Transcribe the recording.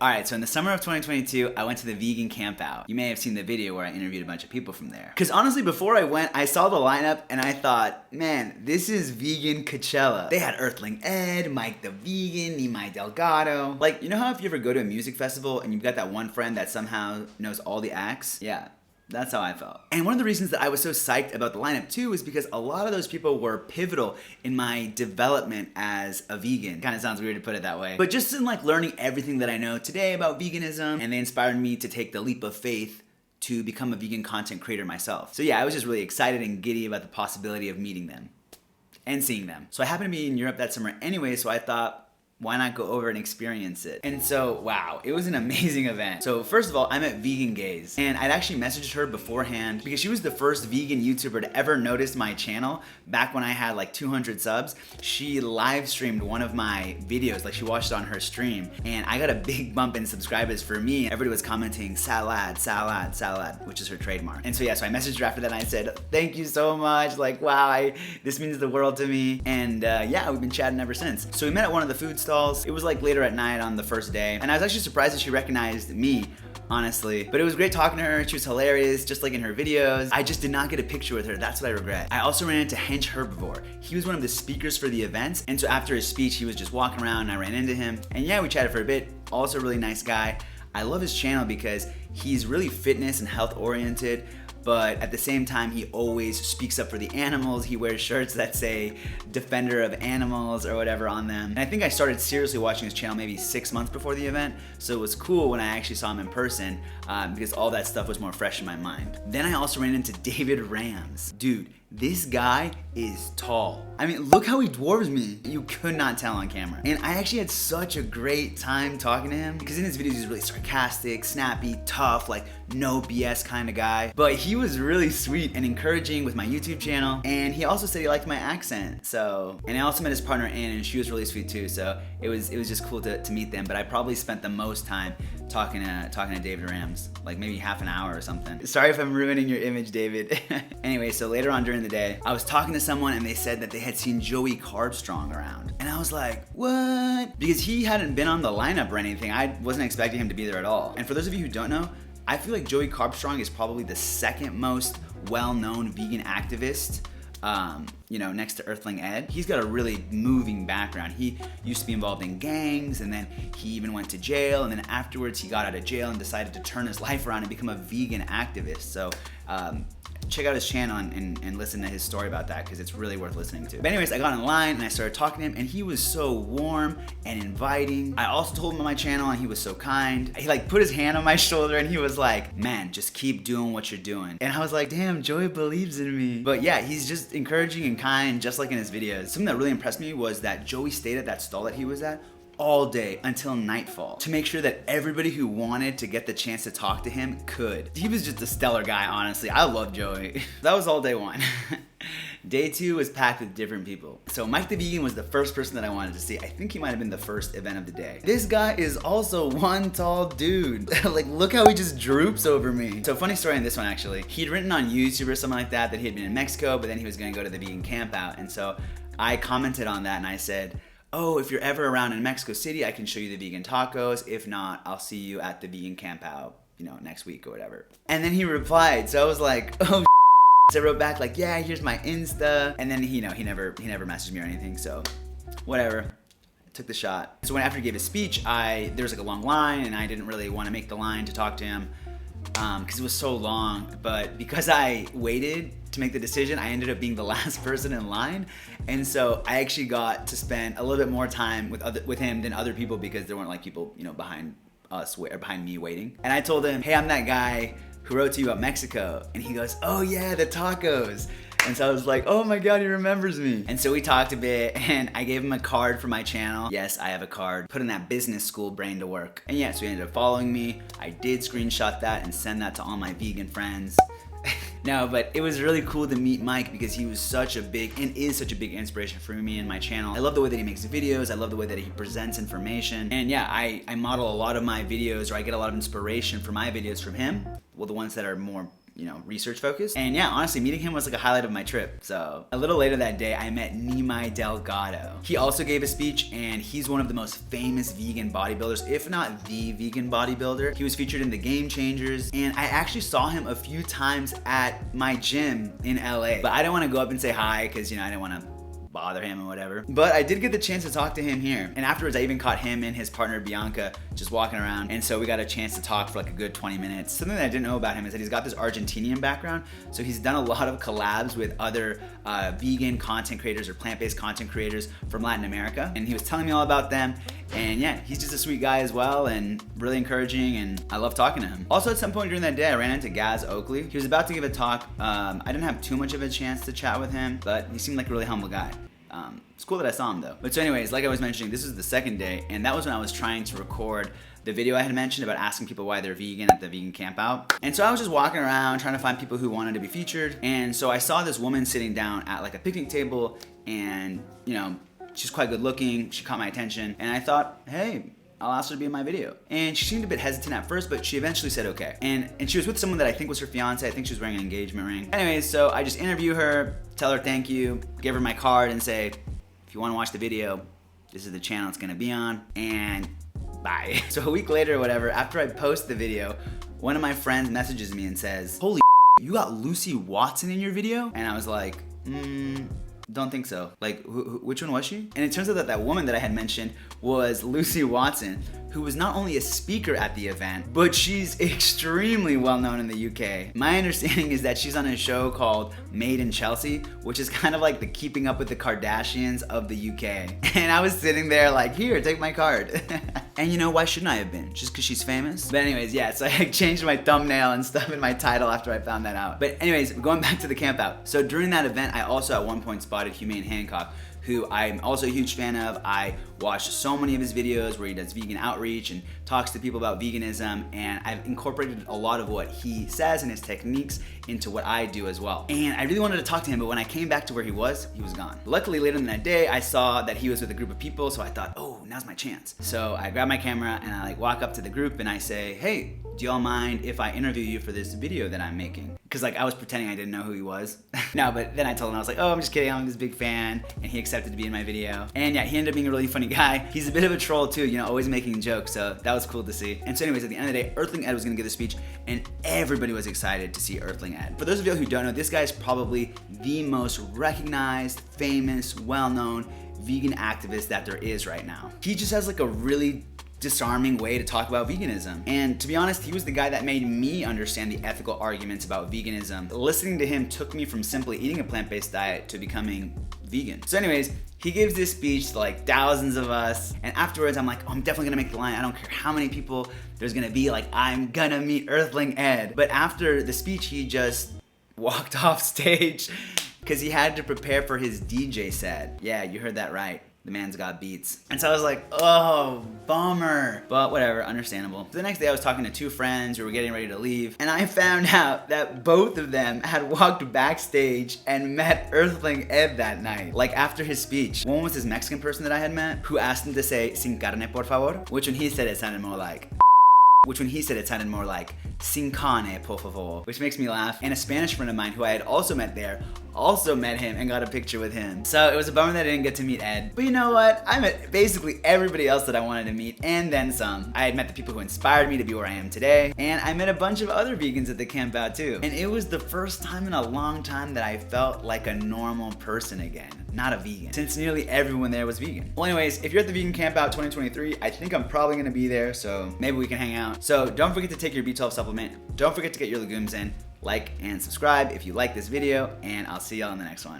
Alright, so in the summer of 2022, I went to the Vegan Campout. You may have seen the video where I interviewed a bunch of people from there. Because honestly, before I went, I saw the lineup and I thought, man, this is vegan Coachella. They had Earthling Ed, Mike the Vegan, Mai Delgado. Like, you know how if you ever go to a music festival and you've got that one friend that somehow knows all the acts? Yeah. That's how I felt. And one of the reasons that I was so psyched about the lineup too is because a lot of those people were pivotal in my development as a vegan. Kind of sounds weird to put it that way. But just in like learning everything that I know today about veganism, and they inspired me to take the leap of faith to become a vegan content creator myself. So yeah, I was just really excited and giddy about the possibility of meeting them and seeing them. So I happened to be in Europe that summer anyway, so I thought, why not go over and experience it? And so, wow, it was an amazing event. So first of all, I met Vegan Gaze, and I'd actually messaged her beforehand because she was the first vegan YouTuber to ever notice my channel back when I had like 200 subs. She live streamed one of my videos, like she watched it on her stream, and I got a big bump in subscribers for me. Everybody was commenting salad, salad, salad, which is her trademark. And so yeah, so I messaged her after that and I said, thank you so much. Like, wow, this means the world to me. And yeah, we've been chatting ever since. So we met at one of the food stalls. It was like later at night on the first day, and I was actually surprised that she recognized me, honestly. But it was great talking to her. She was hilarious, just like in her videos. I just did not get a picture with her. That's what I regret. I also ran into Hench Herbivore. He was one of the speakers for the event, and so after his speech, he was just walking around and I ran into him. And yeah, we chatted for a bit. Also a really nice guy. I love his channel because he's really fitness and health oriented, but at the same time, he always speaks up for the animals. He wears shirts that say defender of animals or whatever on them. And I think I started seriously watching his channel maybe 6 months before the event, so it was cool when I actually saw him in person because all that stuff was more fresh in my mind. Then I also ran into David Rams. Dude, this guy is tall. I mean, look how he dwarfs me. You could not tell on camera. And I actually had such a great time talking to him because in his videos, he's really sarcastic, snappy, tough, like no BS kind of guy. But he was really sweet and encouraging with my YouTube channel. And he also said he liked my accent. So, and I also met his partner Ann, and she was really sweet too. So it was just cool to meet them. But I probably spent the most time talking to David Rams, like maybe half an hour or something. Sorry if I'm ruining your image, David. Anyway, so later on during the day, I was talking to someone and they said that they had seen Joey Carbstrong around. And I was like, what? Because he hadn't been on the lineup or anything. I wasn't expecting him to be there at all. And for those of you who don't know, I feel like Joey Carbstrong is probably the second most well-known vegan activist, you know, next to Earthling Ed. He's got a really moving background. He used to be involved in gangs, and then he even went to jail, and then afterwards he got out of jail and decided to turn his life around and become a vegan activist. So check out his channel and listen to his story about that because it's really worth listening to. But anyways, I got in line and I started talking to him, and he was so warm and inviting. I also told him on my channel, and he was so kind. He like put his hand on my shoulder and he was like, man, just keep doing what you're doing. And I was like, damn, Joey believes in me. But yeah, he's just encouraging and kind, just like in his videos. Something that really impressed me was that Joey stayed at that stall that he was at all day until nightfall to make sure that everybody who wanted to get the chance to talk to him could. He was just a stellar guy, honestly. I love Joey. That was all day one. Day two was packed with different people. So Mike the Vegan was the first person that I wanted to see. I think he might have been the first event of the day. This guy is also one tall dude. Like, look how he just droops over me. So funny story on this one actually. He'd written on YouTube or something like that he had been in Mexico, but then he was gonna go to the Vegan Campout. And so I commented on that and I said, oh, if you're ever around in Mexico City, I can show you the vegan tacos. If not, I'll see you at the Vegan Campout, you know, next week or whatever. And then he replied, so I was like, oh, so I wrote back like, yeah, here's my Insta. And then, you know, he never messaged me or anything, so whatever. I took the shot. So when after he gave his speech, there was like a long line, and I didn't really want to make the line to talk to him because it was so long. But because I waited to make the decision, I ended up being the last person in line, and so I actually got to spend a little bit more time with him than other people because there weren't like people, you know, behind us or behind me waiting. And I told him, hey, I'm that guy who wrote to you about Mexico, and he goes, oh yeah, the tacos. And so I was like, oh my God, he remembers me. And so we talked a bit, and I gave him a card for my channel. Yes, I have a card. Put in that business school brain to work. And yeah, so he ended up following me. I did screenshot that and send that to all my vegan friends. No, but it was really cool to meet Mike because he was such a big, and is such a big inspiration for me and my channel. I love the way that he makes videos. I love the way that he presents information. And yeah, I model a lot of my videos, or I get a lot of inspiration for my videos from him. Well, the ones that are more research focused. And yeah, honestly, meeting him was like a highlight of my trip. So a little later that day, I met Mai Delgado. He also gave a speech, and he's one of the most famous vegan bodybuilders, if not the vegan bodybuilder. He was featured in the Game Changers, and I actually saw him a few times at my gym in LA. But I didn't want to go up and say hi because, I didn't want to bother him or whatever. But I did get the chance to talk to him here. And afterwards, I even caught him and his partner Bianca just walking around. And so we got a chance to talk for like a good 20 minutes. Something that I didn't know about him is that he's got this Argentinian background. So he's done a lot of collabs with other vegan content creators or plant-based content creators from Latin America. And he was telling me all about them. And yeah, he's just a sweet guy as well and really encouraging, and I love talking to him. Also, at some point during that day, I ran into Oakley. He was about to give a talk. I didn't have too much of a chance to chat with him, but he seemed like a really humble guy. It's cool that I saw him though. But so anyways, like I was mentioning, this is the second day, and that was when I was trying to record the video I had mentioned about asking people why they're vegan at the Vegan Campout. And so I was just walking around trying to find people who wanted to be featured. And so I saw this woman sitting down at like a picnic table, and she's quite good looking. She caught my attention, and I thought, hey, I'll ask her to be in my video. And she seemed a bit hesitant at first, but she eventually said okay. And she was with someone that I think was her fiance. I think she was wearing an engagement ring. Anyways, so I just interview her, tell her thank you, give her my card, and say, if you want to watch the video, this is the channel it's gonna be on, and bye. So a week later or whatever, after I post the video, one of my friends messages me and says, holy you got Lucy Watson in your video? And I was like, don't think so. Like, which one was she? And it turns out that that woman that I had mentioned was Lucy Watson, who was not only a speaker at the event, but she's extremely well known in the UK. My understanding is that she's on a show called Made in Chelsea, which is kind of like the Keeping Up with the Kardashians of the UK. And I was sitting there like, here, take my card. And why shouldn't I have been? Just because she's famous? But anyways, yeah, so I changed my thumbnail and stuff in my title after I found that out. But anyways, going back to the camp out. So during that event, I also at one point spotted Humane Hancock, who I'm also a huge fan of. I watched so many of his videos where he does vegan outreach and talks to people about veganism, and I've incorporated a lot of what he says and his techniques into what I do as well. And I really wanted to talk to him, but when I came back to where he was gone. Luckily, later in that day, I saw that he was with a group of people, so I thought, oh, now's my chance. So I grab my camera and I walk up to the group and I say, hey, do y'all mind if I interview you for this video that I'm making? Because I was pretending I didn't know who he was. No, but then I told him, I was like, oh, I'm just kidding, I'm his big fan. And he accepted to be in my video. And yeah, he ended up being a really funny guy. He's a bit of a troll too, always making jokes, so that was cool to see. And so anyways, at the end of the day, Earthling Ed was gonna give a speech, and everybody was excited to see Earthling Ed. For those of you who don't know, this guy is probably the most recognized, famous, well-known vegan activist that there is right now. He just has like a really disarming way to talk about veganism. And to be honest, he was the guy that made me understand the ethical arguments about veganism. Listening to him took me from simply eating a plant-based diet to becoming vegan. So anyways, he gives this speech to like thousands of us, and afterwards I'm like, oh, I'm definitely gonna make the line. I don't care how many people there's gonna be, like, I'm gonna meet Earthling Ed. But after the speech, he just walked off stage because he had to prepare for his DJ set. Yeah, you heard that right. The man's got beats. And so I was like, oh, bummer. But whatever, understandable. So the next day I was talking to two friends who were getting ready to leave, and I found out that both of them had walked backstage and met Earthling Ed that night, like after his speech. One was this Mexican person that I had met who asked him to say, sin carne, por favor, which when he said it sounded more like sin carne, por favor, which makes me laugh. And a Spanish friend of mine who I had also met there also met him and got a picture with him. So it was a bummer that I didn't get to meet Ed. But you know what? I met basically everybody else that I wanted to meet, and then some. I had met the people who inspired me to be where I am today, and I met a bunch of other vegans at the campout too. And it was the first time in a long time that I felt like a normal person again, not a vegan, since nearly everyone there was vegan. Well anyways, if you're at the Vegan Campout 2023, I think I'm probably gonna be there, so maybe we can hang out. So don't forget to take your B12 supplement. Don't forget to get your legumes in. Like and subscribe if you like this video, and I'll see y'all in the next one.